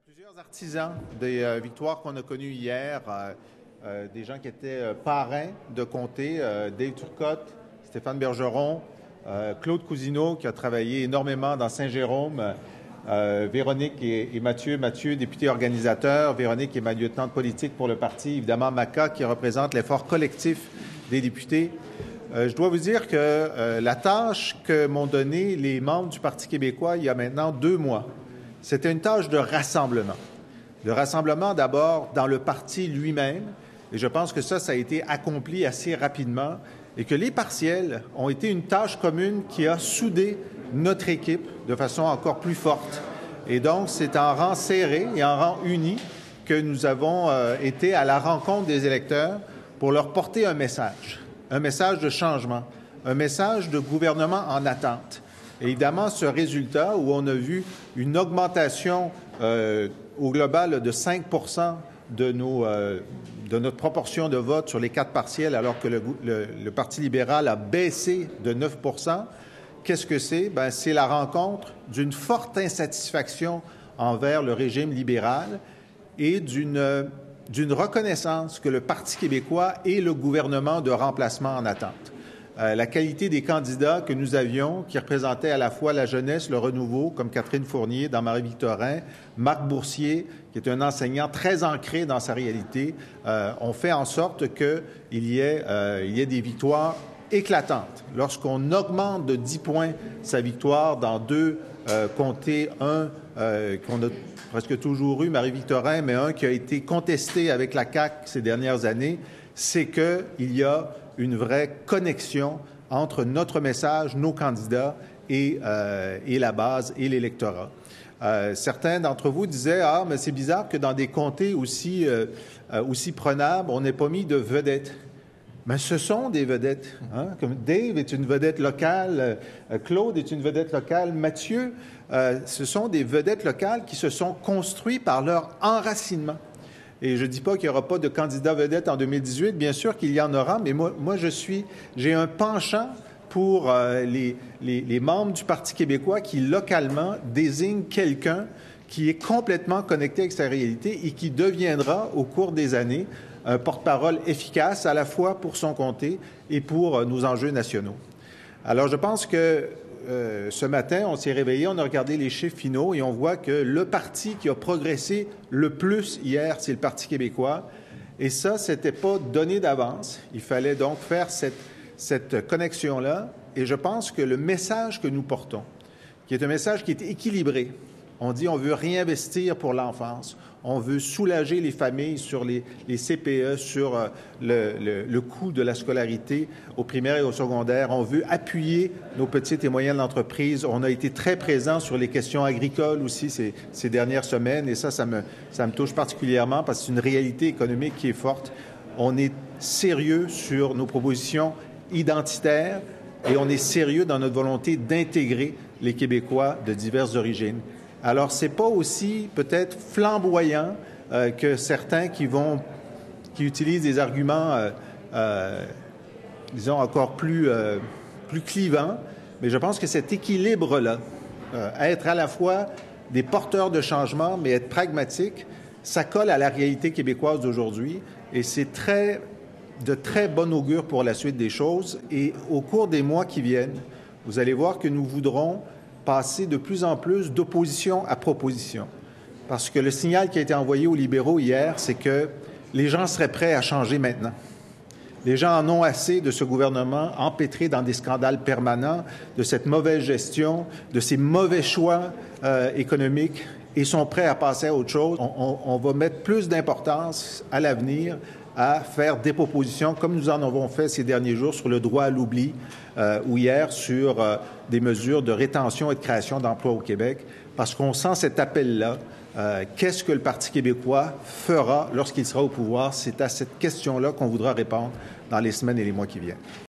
Plusieurs artisans des victoires qu'on a connues hier, des gens qui étaient parrains de comté, Dave Turcotte, Stéphane Bergeron, Claude Cousineau qui a travaillé énormément dans Saint-Jérôme, Véronique et Mathieu. Mathieu, député organisateur, Véronique est ma lieutenante politique pour le parti, évidemment Maca qui représente l'effort collectif des députés. Je dois vous dire que la tâche que m'ont donnée les membres du Parti québécois il y a maintenant 2 mois, c'était une tâche de rassemblement. De rassemblement d'abord dans le parti lui-même, et je pense que ça a été accompli assez rapidement, et que les partiels ont été une tâche commune qui a soudé notre équipe de façon encore plus forte. Et donc, c'est en rang serré et en rang uni que nous avons été à la rencontre des électeurs pour leur porter un message de changement, un message de gouvernement en attente. Et évidemment, ce résultat où on a vu une augmentation au global de 5 de notre proportion de vote sur les 4 partiels, alors que le Parti libéral a baissé de 9 qu'est-ce que c'est? Bien, c'est la rencontre d'une forte insatisfaction envers le régime libéral et d'une reconnaissance que le Parti québécois est le gouvernement de remplacement en attente. La qualité des candidats que nous avions, qui représentaient à la fois la jeunesse, le renouveau, comme Catherine Fournier dans Marie-Victorin, Marc Boursier, qui est un enseignant très ancré dans sa réalité, ont fait en sorte qu'il y ait des victoires éclatantes. Lorsqu'on augmente de 10 points sa victoire dans 2 comtés, un qu'on a presque toujours eu, Marie-Victorin, mais un qui a été contesté avec la CAQ ces dernières années, c'est qu'il y a une vraie connexion entre notre message, nos candidats et la base et l'électorat. Certains d'entre vous disaient « Ah, mais c'est bizarre que dans des comtés aussi prenables, on n'ait pas mis de vedettes. » Mais ce sont des vedettes. Hein? Comme Dave est une vedette locale, Claude est une vedette locale, Mathieu, ce sont des vedettes locales qui se sont construites par leur enracinement. Et je ne dis pas qu'il n'y aura pas de candidat vedette en 2018, bien sûr qu'il y en aura, mais moi j'ai un penchant pour les membres du Parti québécois qui, localement, désignent quelqu'un qui est complètement connecté avec sa réalité et qui deviendra, au cours des années, un porte-parole efficace à la fois pour son comté et pour nos enjeux nationaux. Alors, je pense que ce matin, on s'est réveillé, on a regardé les chiffres finaux et on voit que le parti qui a progressé le plus hier, c'est le Parti québécois. Et ça, c'était pas donné d'avance. Il fallait donc faire cette connexion-là. Et je pense que le message que nous portons, qui est un message qui est équilibré, on dit on veut réinvestir pour l'enfance, on veut soulager les familles sur les CPE, sur le coût de la scolarité au primaire et au secondaire. On veut appuyer nos petites et moyennes entreprises. On a été très présent sur les questions agricoles aussi ces dernières semaines et ça me touche particulièrement parce que c'est une réalité économique qui est forte. On est sérieux sur nos propositions identitaires et on est sérieux dans notre volonté d'intégrer les Québécois de diverses origines. Alors, c'est pas aussi peut-être flamboyant que certains qui utilisent des arguments, disons, encore plus clivants, mais je pense que cet équilibre-là, être à la fois des porteurs de changement, mais être pragmatique, ça colle à la réalité québécoise d'aujourd'hui et c'est de très bon augure pour la suite des choses. Et au cours des mois qui viennent, vous allez voir que nous voudrons passer de plus en plus d'opposition à proposition. Parce que le signal qui a été envoyé aux libéraux hier, c'est que les gens seraient prêts à changer maintenant. Les gens en ont assez de ce gouvernement empêtré dans des scandales permanents, de cette mauvaise gestion, de ces mauvais choix économiques et sont prêts à passer à autre chose. On va mettre plus d'importance à l'avenir à faire des propositions, comme nous en avons fait ces derniers jours sur le droit à l'oubli ou hier sur des mesures de rétention et de création d'emplois au Québec, parce qu'on sent cet appel-là. Qu'est-ce que le Parti québécois fera lorsqu'il sera au pouvoir? C'est à cette question-là qu'on voudra répondre dans les semaines et les mois qui viennent.